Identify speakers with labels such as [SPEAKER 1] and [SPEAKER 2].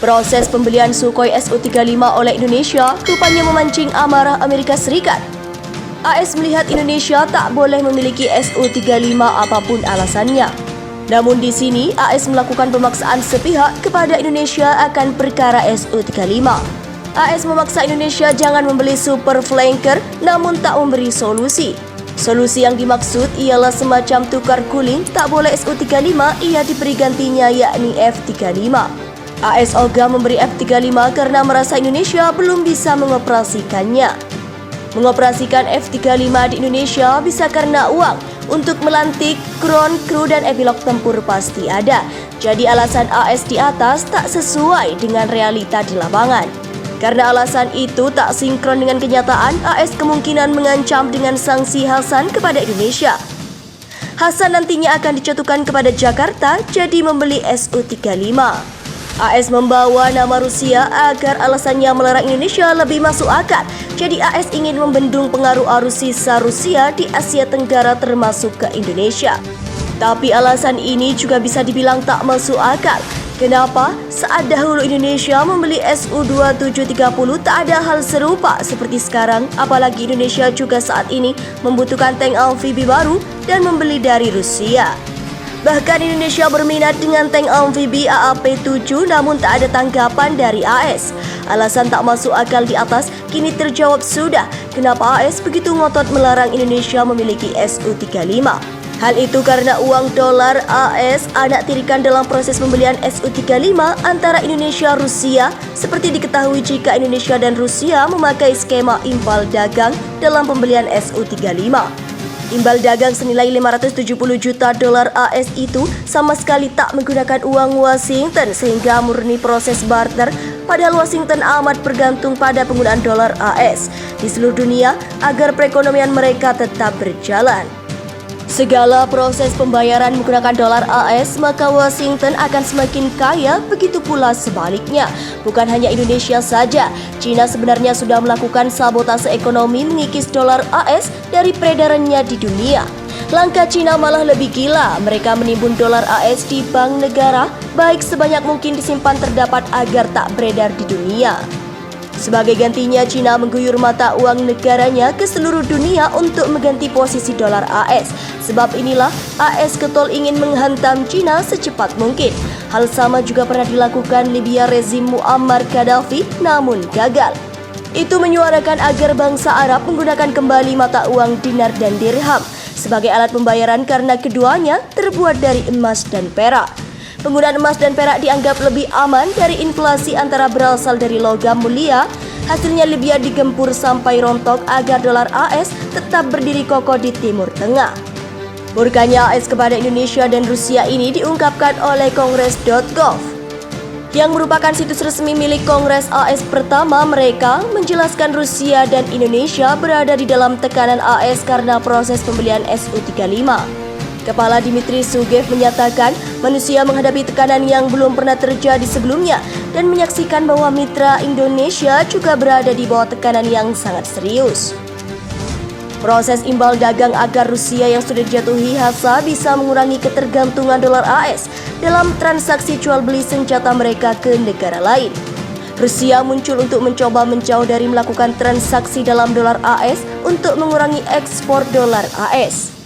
[SPEAKER 1] Proses pembelian Sukhoi Su-35 oleh Indonesia rupanya memancing amarah Amerika Serikat. AS melihat Indonesia tak boleh memiliki Su-35 apapun alasannya. Namun di sini AS melakukan pemaksaan sepihak kepada Indonesia akan perkara Su-35. AS memaksa Indonesia jangan membeli super flanker namun tak memberi solusi. Solusi yang dimaksud ialah semacam tukar guling, tak boleh Su-35, ia diberi gantinya yakni F-35. AS ogah memberi F-35 karena merasa Indonesia belum bisa mengoperasikannya. Mengoperasikan F-35 di Indonesia bisa karena uang. Untuk melantik, ground crew dan epilog tempur pasti ada. Jadi alasan AS di atas tak sesuai dengan realita di lapangan. Karena alasan itu tak sinkron dengan kenyataan, AS kemungkinan mengancam dengan sanksi Hasan kepada Indonesia. Hasan nantinya akan dijatuhkan kepada Jakarta jadi membeli Su-35. AS membawa nama Rusia agar alasannya melarang Indonesia lebih masuk akal. Jadi AS ingin membendung pengaruh arus sisa Rusia di Asia Tenggara termasuk ke Indonesia. Tapi alasan ini juga bisa dibilang tak masuk akal. Kenapa? Saat dahulu Indonesia membeli Su-2730 tak ada hal serupa seperti sekarang, apalagi Indonesia juga saat ini membutuhkan tank amfibi baru dan membeli dari Rusia. Bahkan Indonesia berminat dengan tank amfibi AAP-7 namun tak ada tanggapan dari AS. Alasan tak masuk akal di atas kini terjawab sudah. Kenapa AS begitu ngotot melarang Indonesia memiliki Su-35? Hal itu karena uang dolar AS anak tirikan dalam proses pembelian Su-35 antara Indonesia dan Rusia. Seperti diketahui jika Indonesia dan Rusia memakai skema imbal dagang dalam pembelian Su-35. Imbal dagang senilai 570 juta dolar AS itu sama sekali tak menggunakan uang Washington sehingga murni proses barter, padahal Washington amat bergantung pada penggunaan dolar AS di seluruh dunia agar perekonomian mereka tetap berjalan. Segala proses pembayaran menggunakan dolar AS, maka Washington akan semakin kaya, begitu pula sebaliknya. Bukan hanya Indonesia saja, China sebenarnya sudah melakukan sabotase ekonomi mengikis dolar AS dari peredarannya di dunia. Langkah China malah lebih gila, mereka menimbun dolar AS di bank negara, baik sebanyak mungkin disimpan terdapat agar tak beredar di dunia. Sebagai gantinya, China mengguyur mata uang negaranya ke seluruh dunia untuk mengganti posisi dolar AS. Sebab inilah AS getol ingin menghantam China secepat mungkin. Hal sama juga pernah dilakukan Libya rezim Muammar Gaddafi, namun gagal. Itu menyuarakan agar bangsa Arab menggunakan kembali mata uang dinar dan dirham sebagai alat pembayaran karena keduanya terbuat dari emas dan perak. Penggunaan emas dan perak dianggap lebih aman dari inflasi antara berasal dari logam mulia. Hasilnya Libya digempur sampai rontok agar dolar AS tetap berdiri kokoh di Timur Tengah. Murkanya AS kepada Indonesia dan Rusia ini diungkapkan oleh Kongres.gov yang merupakan situs resmi milik Kongres AS pertama. Mereka menjelaskan Rusia dan Indonesia berada di dalam tekanan AS karena proses pembelian Su-35. Kepala Dmitry Sugev menyatakan manusia menghadapi tekanan yang belum pernah terjadi sebelumnya dan menyaksikan bahwa mitra Indonesia juga berada di bawah tekanan yang sangat serius. Proses imbal dagang agar Rusia yang sudah dijatuhi Hasa bisa mengurangi ketergantungan dolar AS dalam transaksi jual beli senjata mereka ke negara lain. Rusia muncul untuk mencoba menjauh dari melakukan transaksi dalam dolar AS untuk mengurangi ekspor dolar AS.